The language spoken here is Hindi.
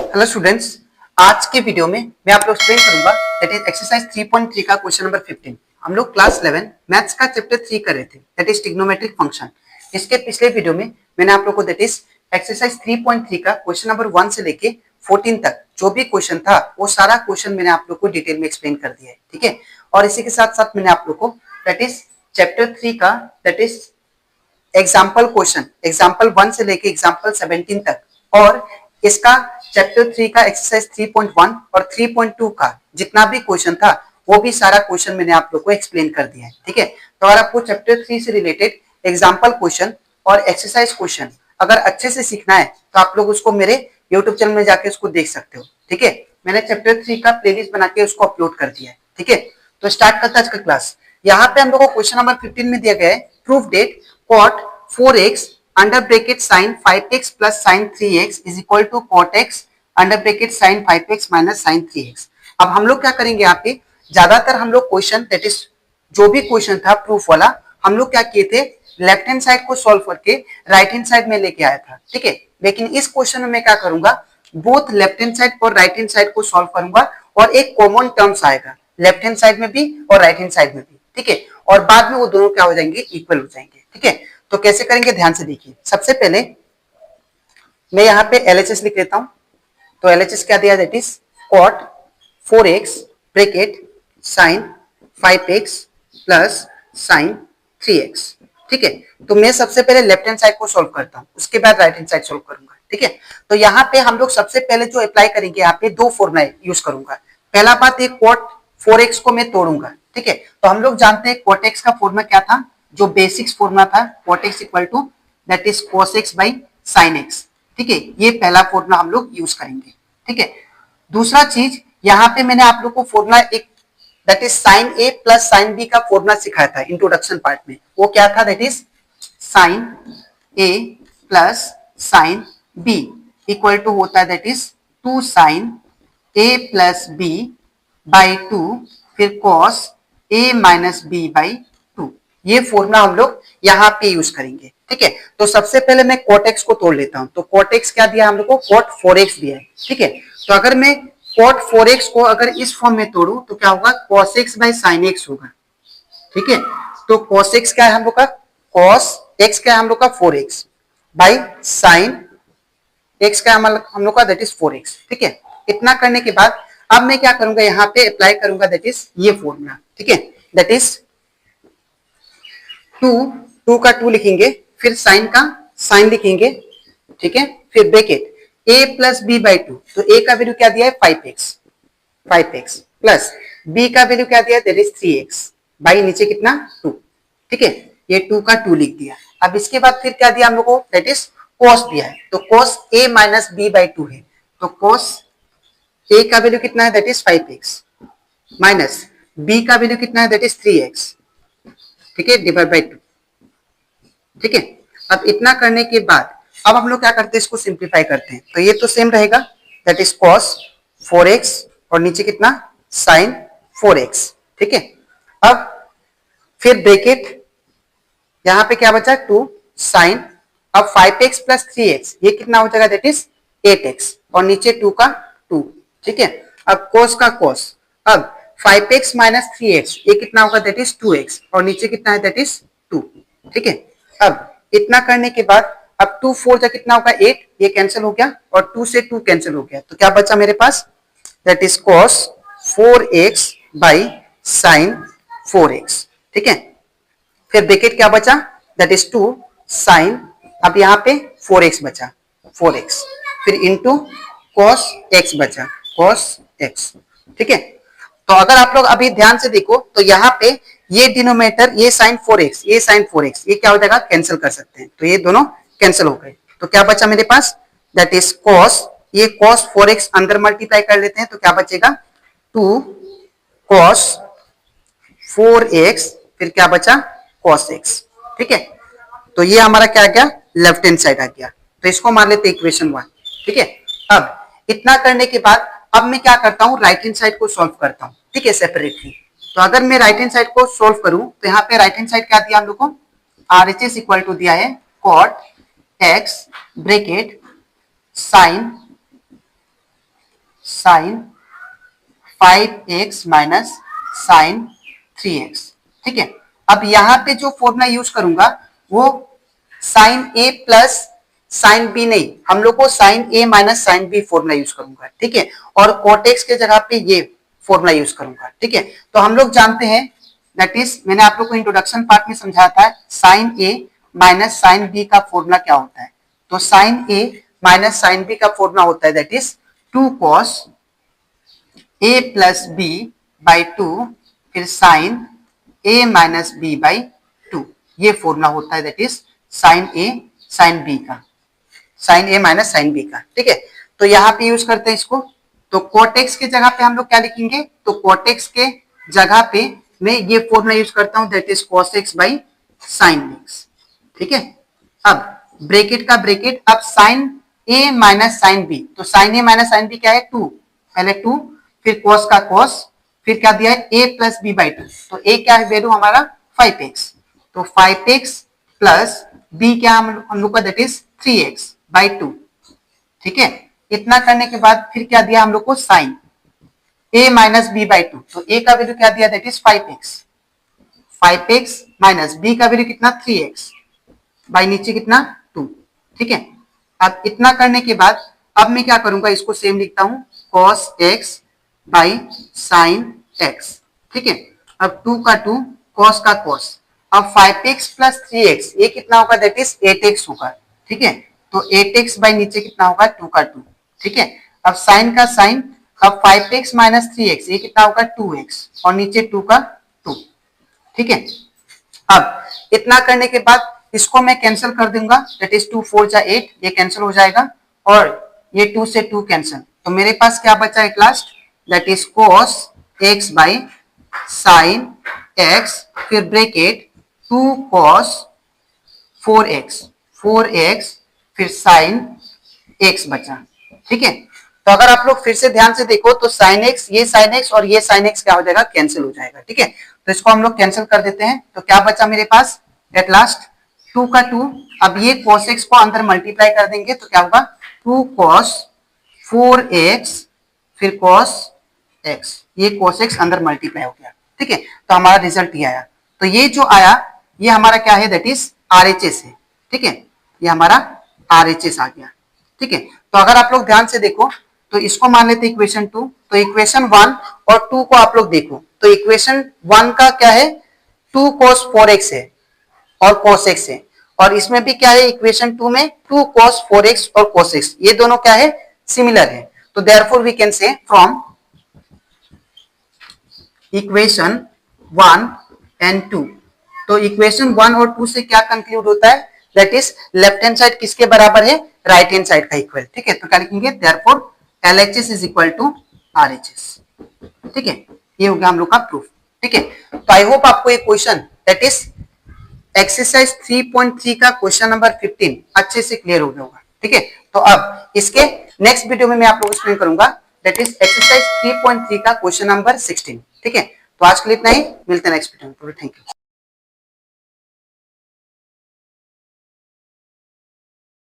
हेलो स्टूडेंट्स, आज के वीडियो में मैं आप लोग एक्सप्लेन करूंगा दैट इज एक्सरसाइज 3.3 का क्वेश्चन नंबर 15। हम लोग क्लास 11 मैथ्स का चैप्टर 3 कर रहे थे दैट इज ट्रिग्नोमेट्रिक फंक्शन। इसके पिछले वीडियो में मैंने आप लोग को दैट इज एक्सरसाइज 3.3 का क्वेश्चन नंबर 1 से लेके 14 तक जो भी क्वेश्चन था वो सारा क्वेश्चन मैंने आप लोग को डिटेल में एक्सप्लेन कर दिया है, ठीक है। और इसी के साथ साथ मैंने आप लोग को दैट इज चैप्टर 3 का that is example question example 1 से लेके एग्जाम्पल 17 तक और इसका चैप्टर 3 का एक्सरसाइज 3.1 और 3.2 का जितना भी क्वेश्चन था वो भी सारा क्वेश्चन मैंने आप लोग को एक्सप्लेन कर दिया है, ठीक है। तो अगर आपको चैप्टर 3 से रिलेटेड एग्जाम्पल क्वेश्चन और एक्सरसाइज क्वेश्चन अगर अच्छे से सीखना है तो आप लोग उसको मेरे यूट्यूब चैनल में जाके उसको देख सकते हो, ठीक है। मैंने चैप्टर 3 का प्लेलिस्ट बना के उसको अपलोड कर दिया है, ठीक है। तो स्टार्ट करता है आज का क्लास। यहाँ पे हम लोग को क्वेश्चन नंबर 15 में दिया गया है proof that cot 4x under bracket sin 5x plus sin 3x is equal to cot x under bracket sin 5x minus sin 3x। अब हम लोग क्या करेंगे यहाँ पे, ज्यादातर हम लोग क्वेश्चन दैट इज जो भी क्वेश्चन था प्रूफ वाला हम लोग क्या किए थे, लेफ्ट हैंड साइड को सॉल्व करके राइट हैंड साइड में लेके आया था, ठीक है। लेकिन इस क्वेश्चन में मैं क्या करूंगा, बोथ लेफ्ट हैंड साइड और राइट हैंड साइड को सॉल्व करूंगा और एक कॉमन टर्म्स आएगा लेफ्ट हैंड साइड में भी और राइट हैंड साइड में भी, ठीक है। और बाद में वो दोनों क्या हो जाएंगे, इक्वल हो जाएंगे, ठीक है। तो कैसे करेंगे ध्यान से देखिए। सबसे पहले मैं यहाँ पे LHS लिख लेता हूं। तो LHS क्या दिया, that is cot 4x bracket sin 5x plus sin 3x, ठीक है। तो मैं सबसे पहले लेफ्ट हैंड साइड को सॉल्व करता हूं, उसके बाद राइट हैंड साइड सॉल्व करूंगा, ठीक है। तो यहाँ पे हम लोग सबसे पहले जो अप्लाई करेंगे, यहाँ पे दो फॉर्मूला यूज करूंगा। पहला बात, एक cot 4x को मैं तोड़ूंगा, ठीक है। तो हम लोग जानते हैं cot x का फॉर्मूला क्या था, जो बेसिक्स फॉर्मूला था cot x equal to that is cos x by sin x, ठीक है। ये पहला फॉर्मूला हम लोग यूज करेंगे, ठीक है। दूसरा चीज, यहाँ पे मैंने आप लोग को फॉर्मूला एक that is sin a plus sin b का फॉर्मूला सिखाया था इंट्रोडक्शन पार्ट में। वो क्या था, that is sin a plus sin b equal to होता है that is 2 sin a plus b by 2 फिर cos a minus b by 2। ये फॉर्मूला हम लोग यहाँ पे यूज करेंगे, ठीक है। तो सबसे पहले मैं cot x को तोड़ लेता हूं। तो cot x क्या दिया हम लोग को, cot 4x दिया है, ठीक है। तो अगर मैं cot 4x को अगर इस फॉर्म में तोड़ू तो क्या होगा, cos x by sin x होगा, ठीक है। तो cos x क्या है हम लोग का, cos x क्या है हम लोग का 4x बाई sin x क्या है हम लोग का दैट इज 4x, ठीक है। इतना करने के बाद अब मैं क्या करूंगा, यहाँ पे अप्लाई करूंगा दैट इज ये फॉर्मूला, ठीक है। दैट इज 2 का 2 लिखेंगे, फिर साइन का साइन लिखेंगे, ठीक है। फिर bracket a plus b by 2। तो a का वैल्यू क्या दिया है 5x प्लस b का वैल्यू क्या दिया है दैट इज 3x बाई नीचे कितना 2, ठीक है। ये 2 का 2 लिख दिया। अब इसके बाद फिर क्या दिया हम लोग को, दैट इज cos दिया है। तो cos a minus b by 2 है। तो cos a का वैल्यू कितना है that is 5x minus b का वैल्यू कितना है दैट इज 3x, ठीक है, डिवाइड बाई 2, ठीक है। अब इतना करने के बाद अब हम लोग क्या करते हैं, इसको सिंप्लीफाई करते हैं। तो ये तो सेम रहेगा दैट इज cos 4x और नीचे कितना sin 4x, ठीक है। अब फिर ब्रैकेट यहां पे क्या बचा 2 sin, अब 5x प्लस 3x ये कितना हो जाएगा दैट इज 8x और नीचे 2 का 2, ठीक है। अब cos का cos, अब 5x माइनस 3x ये कितना होगा दैट इज 2x और नीचे कितना है दैट इज 2, ठीक है। अब इतना करने के बाद अब 2 4 जा कितना होगा 8, ये कैंसिल हो गया और 2 से 2 कैंसिल हो गया। तो क्या बचा मेरे पास, that is cos 4x by sin 4x, ठीक है। फिर ब्रैकेट क्या बचा दैट इज 2 sin, अब यहाँ पे 4x बचा 4x, फिर इंटू cos x बचा cos x, ठीक है। तो अगर आप लोग अभी ध्यान से देखो तो यहाँ पे ये डिनोमिनेटर ये sin 4x ये sin 4x ये क्या हो जाएगा, कैंसिल कर सकते हैं। तो ये दोनों कैंसिल हो गए। तो क्या बचा मेरे पास, दैट इज cos, ये cos 4x अंदर मल्टीप्लाई कर लेते हैं तो क्या बचेगा 2 cos 4x फिर क्या बचा cos x, ठीक है। तो ये हमारा क्या आ गया, लेफ्ट हैंड साइड आ गया। तो इसको मान लेते हैं इक्वेशन 1, ठीक है। अब इतना करने के बाद अब मैं क्या करता हूँ, राइट हैंड साइड को सॉल्व करता हूँ, ठीक है, सेपरेटली। तो अगर मैं राइट हैंड साइड को सॉल्व करूं तो यहाँ पे राइट हैंड साइड क्या दिया हम लोग को, RHS इक्वल टू दिया है cot x bracket sin sine 5x minus sine 3x। ठीक है, अब यहां पे जो फॉर्मूला यूज करूंगा वो sine A plus sine B नहीं, हम लोग को साइन ए minus sine B formula use करूंगा। ठीक है, और कोटेक्स के जगह पे ये फॉर्मूला यूज करूंगा। ठीक है, तो हम लोग जानते हैं दैट इज, मैंने आप लोग को इंट्रोडक्शन पार्ट में समझाया था साइन ए माइनस साइन बी का फॉर्मूला क्या होता है। तो साइन ए माइनस साइन बी का फॉर्मूला होता है that is 2 cos a plus b by 2 फिर sine A minus b by 2, ये फॉर्मूला होता है that is sine a sine b का, साइन ए माइनस साइन बी का। ठीक है, तो यहाँ पे यूज करते हैं इसको। तो कोटेक्स के जगह पे हम लोग क्या लिखेंगे, तो कोटेक्स के जगह पे मैं ये फॉर्मूला यूज करता हूं that is cos x by sine x। ठीक है, अब ब्रैकेट का ब्रैकेट, अब साइन ए माइनस साइन बी, तो साइन ए माइनस साइन बी क्या है 2, पहले 2 फिर cos का cos, फिर क्या दिया है a प्लस बी बाई 2, तो a क्या है वैल्यू हमारा 5x, तो 5x प्लस b क्या हम लोग का दैट इज 3x बाई 2। ठीक है, इतना करने के बाद फिर क्या दिया हम लोग को sine a minus b by 2, तो a का वैल्यू क्या दिया that is 5x minus b का वैल्यू कितना 3x बाई नीचे कितना 2। ठीक है, अब इतना करने के बाद अब मैं क्या करूंगा, इसको सेम लिखता हूं cos x by sine x। ठीक है, अब 2 का 2 cos का cos, अब 5x प्लस 3x ये कितना होगा दैट इज 8x होगा। ठीक है, तो 8x बाई नीचे कितना होगा 2 का 2। ठीक है, अब साइन का साइन, अब 5x माइनस 3x ये कितना होगा 2x और नीचे 2 का 2। ठीक है, अब इतना करने के बाद इसको मैं कैंसिल कर दूंगा दैट इज 2 4 जा 8, ये कैंसिल हो जाएगा और ये 2 से 2 कैंसिल, तो मेरे पास क्या बचा at last that is cos x by sine x फिर ब्रैकेट 2 cos 4x फिर साइन x बचा। ठीक है, तो अगर आप लोग फिर से ध्यान से देखो तो साइन x, ये साइन x और ये साइन x क्या हो जाएगा कैंसिल हो जाएगा। ठीक है, तो इसको हम लोग कैंसिल कर देते हैं, तो क्या बचा मेरे पास एट लास्ट 2 का 2, अब ये cos x को अंदर मल्टीप्लाई कर देंगे तो क्या होगा 2 cos 4x फिर cos x, ये cos x अंदर मल्टीप्लाई हो गया। ठीक है, तो हमारा रिजल्ट ये आया, तो ये जो आया ये हमारा क्या है दैट इज RHS है। ठीक है, ये हमारा RHS आ गया। ठीक है, तो अगर आप लोग ध्यान से देखो तो इसको मान लेते इक्वेशन 2, तो इक्वेशन 1 और 2 को आप लोग देखो, तो इक्वेशन 1 का क्या है 2 cos 4x है और cos x है, और इसमें भी क्या है इक्वेशन 2 में 2 cos 4x और cos x, ये दोनों क्या है सिमिलर है। तो therefore we can say from equation 1 and 2, तो इक्वेशन 1 और 2 से क्या कंक्लूड होता है that is left hand side किसके बराबर है राइट हैंड साइड का इक्वल। ठीक है, तो क्या लिखेंगे therefore LHS is equal to RHS। ठीक है, ये हो गया हम लोग का प्रूफ। ठीक है, तो आई होप आपको ये क्वेश्चन दैट इज एक्सरसाइज 3.3 का क्वेश्चन नंबर 15 अच्छे से क्लियर हो गया होगा। ठीक है, तो अब इसके नेक्स्ट वीडियो में मैं आप लोगों को एक्सप्लेन करूंगा दैट इज एक्सरसाइज 3.3 का क्वेश्चन नंबर 16। ठीक है, तो आज के लिए इतना ही, मिलते हैं नेक्स्ट वीडियो में। Thank you.